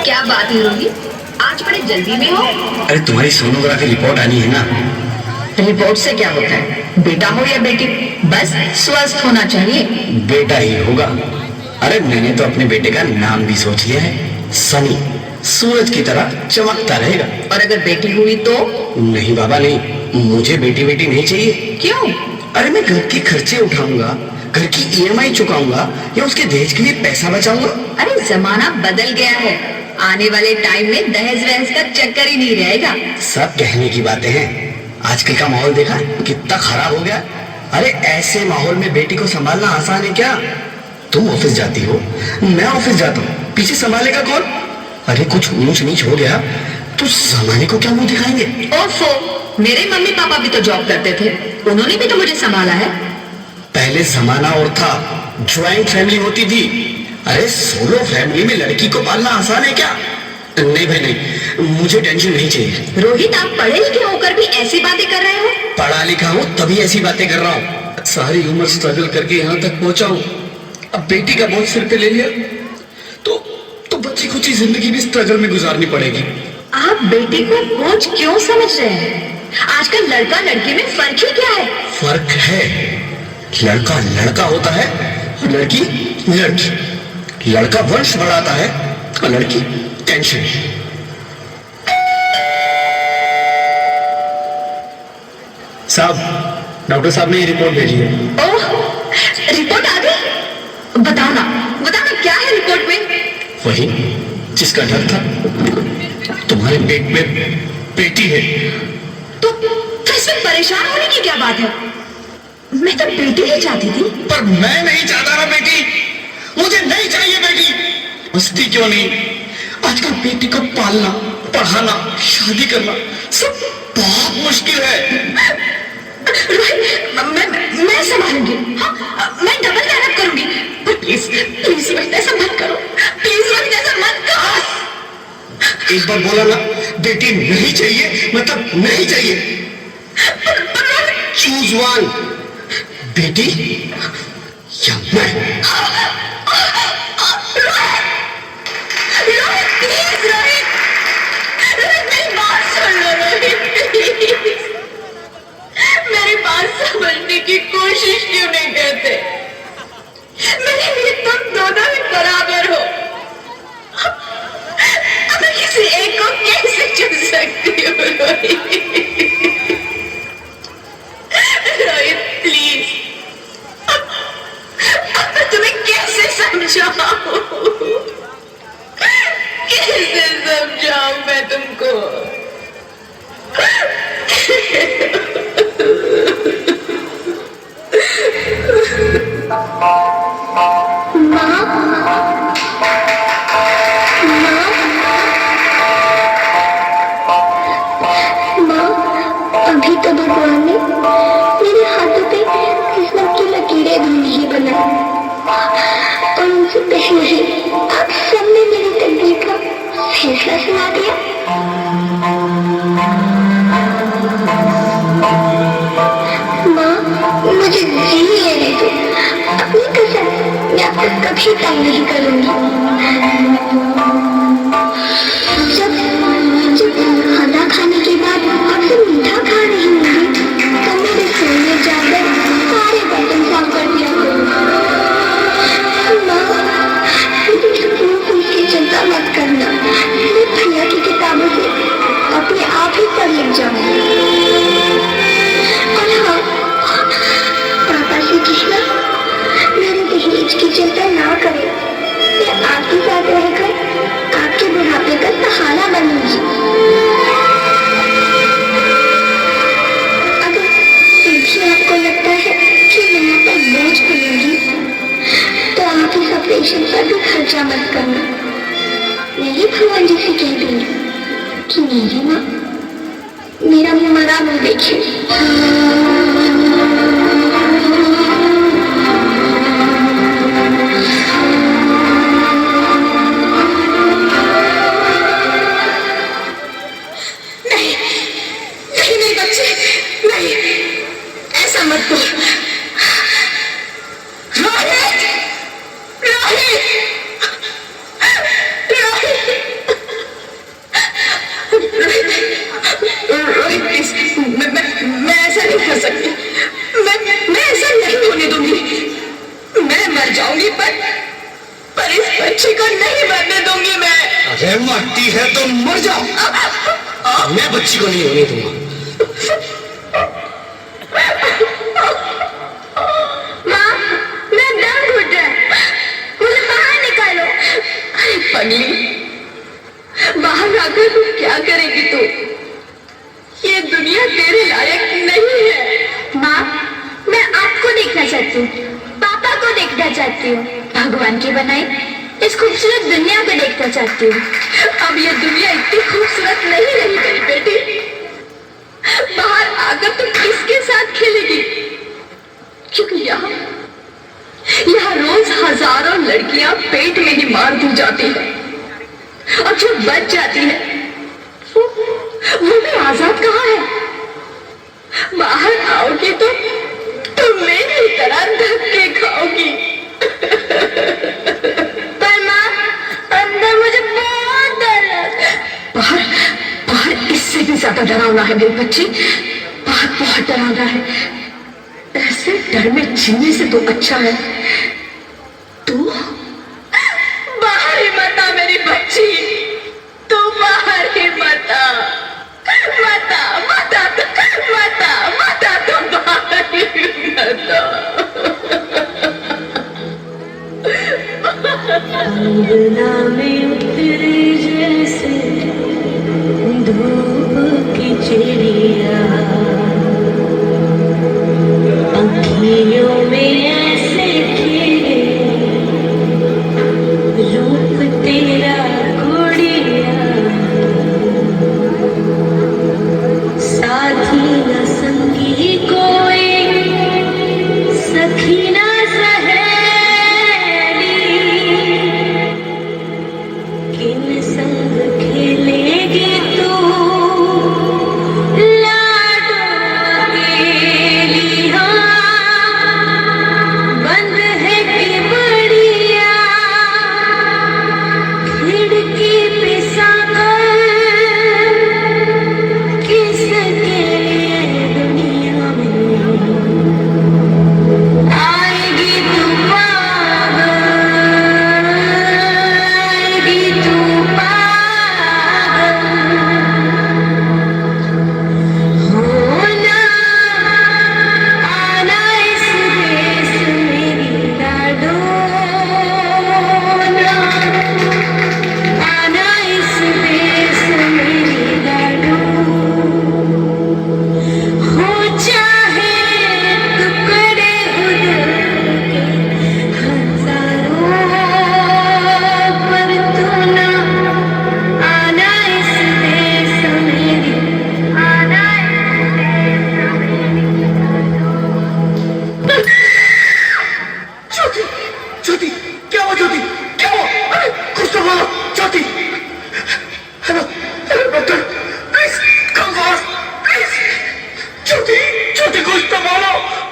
क्या बात है रोहित, आज बड़े जल्दी में हो? अरे तुम्हारी सोनोग्राफी रिपोर्ट आनी है ना। रिपोर्ट से क्या होता है? बेटा हो या बेटी, बस स्वस्थ होना चाहिए। बेटा ही होगा। अरे मैंने तो अपने बेटे का नाम भी सोच लिया है, सनी। सूरज की तरह चमकता रहेगा। और अगर बेटी हुई तो? नहीं बाबा नहीं, मुझे बेटी बेटी नहीं चाहिए। क्यों? अरे मैं घर के खर्चे उठाऊंगा, घर की ईएमआई चुकाऊंगा या उसके दहेज के लिए पैसा बचाऊंगा। अरे जमाना बदल गया है, आने वाले टाइम में दहेज वहेज का चक्कर ही नहीं रहेगा। सब कहने की बातें हैं, आजकल का माहौल देखा कितना खराब हो गया। अरे ऐसे माहौल में बेटी को संभालना आसान है क्या? तुम ऑफिस जाती हो, मैं ऑफिस जाता हूँ, पीछे संभालेगा कौन? अरे कुछ ऊंच नीच हो गया तो जमाने को क्या मुंह दिखाएंगे? ओफो, मेरे मम्मी पापा भी तो जॉब करते थे, उन्होंने भी तो मुझे संभाला है। पहले जमाना और था, ज्वाइंट फैमिली होती थी। अरे सोलो फैमिली में लड़की को पालना आसान है क्या? नहीं भाई नहीं, मुझे टेंशन नहीं चाहिए। रोहित, आप पढ़े लिखे होकर भी ऐसी बातें कर रहे हो? पढ़ा लिखा हूँ तभी ऐसी बातें कर रहा हूँ। सारी उम्र स्ट्रगल करके यहाँ तक पहुंचा हूँ, अब बेटी का बोझ सिर पे ले लिया तो बच्ची खुची जिंदगी भी स्ट्रगल में गुजारनी पड़ेगी। आप बेटी को बोझ क्यों समझ रहे हैं? आजकल लड़का लड़की में फर्क ही क्या है? फर्क है, लड़का लड़का होता है और लड़की लड़की। लड़का वंश बढ़ाता है और लड़की टेंशन। साहब, डॉक्टर साहब ने ये रिपोर्ट भेजी है। ओह, रिपोर्ट आ गई? बताना क्या है रिपोर्ट में? वही जिसका डर था, तुम्हारे पेट में बेटी है। तो इसमें परेशान होने की क्या बात है? मैं तो बेटी ही चाहती थी। पर मैं नहीं चाहता ना बेटी, मुझे नहीं चाहिए बेटी। मस्ती क्यों नहीं, आजकल बेटी को पालना, पढ़ाना, शादी करना सब बहुत मुश्किल है। मैं संभालूंगी। हाँ, मैं डबल मेहनत करूंगी, पर प्लीज रोहित ऐसा मत करो, प्लीज रोहित ऐसा मत करो। एक बार बोला ना, बेटी नहीं चाहिए मतलब नहीं चाहिए। चूज वन, बेटी या मैं। मेरी बात समझने की कोशिश क्यों नहीं करते? मेरे लिए तुम दोनों ही बराबर हो। मैं किसी एक को कैसे चुन सकती हूँ रोहित प्लीज, मैं तुम्हें कैसे समझाऊं? कैसे समझाऊं मैं तुमको? अभी तो भगवान ने मेरे हाथों पे किस्मत की लकीरें भी नहीं बनाई, और उनसे पहले ही आप सबने मेरी तकदीर का फैसला सुना दिया। माँ, मुझे जी लेने दो, अपनी कसम, मैं आपको कभी तंग नहीं करूंगी। जब खाना खाने के बाद आपसे मीठा खा रही होंगी तो मेरे रसोई में जाकर सारे बर्तन साफ कर दिया करो। माँ, मेरी स्कूल फीस की चिंता मत करना, मैं भैया की किताबों से अपने आप ही पढ़ लिख जाऊंगी। और हाँ, पापा से कहना मेरे दहेज की चिंता ना करें, मैं आपके साथ रहकर आपके बुढ़ापे का सहारा बनूंगी। अगर फिर भी आपको लगता है कि मैं यहाँ पर बोझ बनूंगी तो आप इस ऑपरेशन पर भी खर्चा मत करना। मैं ही भगवान जी से कह दूंगी कि मेरी माँ मेरा मरा मुँह देखे। बच्ची को नहीं मरने दूंगी मैं। अरे मरती है तो मर जाओ, मैं बच्ची को नहीं होने दूंगा। माँ, मैं दम घुट रहा है, मुझे बाहर निकालो। अरे पगली, बाहर आकर तू क्या करेगी तू? ये दुनिया तेरे लायक नहीं है। माँ, मैं आपको देखना चाहती हूँ, पापा को देखना चाहती हूँ, भगवान की बनाई इस खूबसूरत दुनिया को देखना चाहती हूँ। अब ये दुनिया इतनी खूबसूरत नहीं रही मेरी बेटी। बाहर आकर तुम किसके साथ खेलेगी? क्योंकि यहाँ रोज हजारों लड़कियां पेट में ही मार दी जाती है, और जो बच जाती है वो भी आजाद कहाँ है? बाहर आओगी तो तुम मेरी तरह धक्के खाओगी। पर माँ, अंदर मुझे बहुत डर लगता है। बाहर बाहर इससे भी ज्यादा डरावना है मेरी बच्ची, बाहर बहुत डरावना है। ऐसे डर में जीने से तो अच्छा है तू बाहर ही मत आ मेरी बच्ची, तू बाहर ही मत आ, मत आ, मत आ, मत आ, मत आ, तू बाहर ही मत आ। अंगना में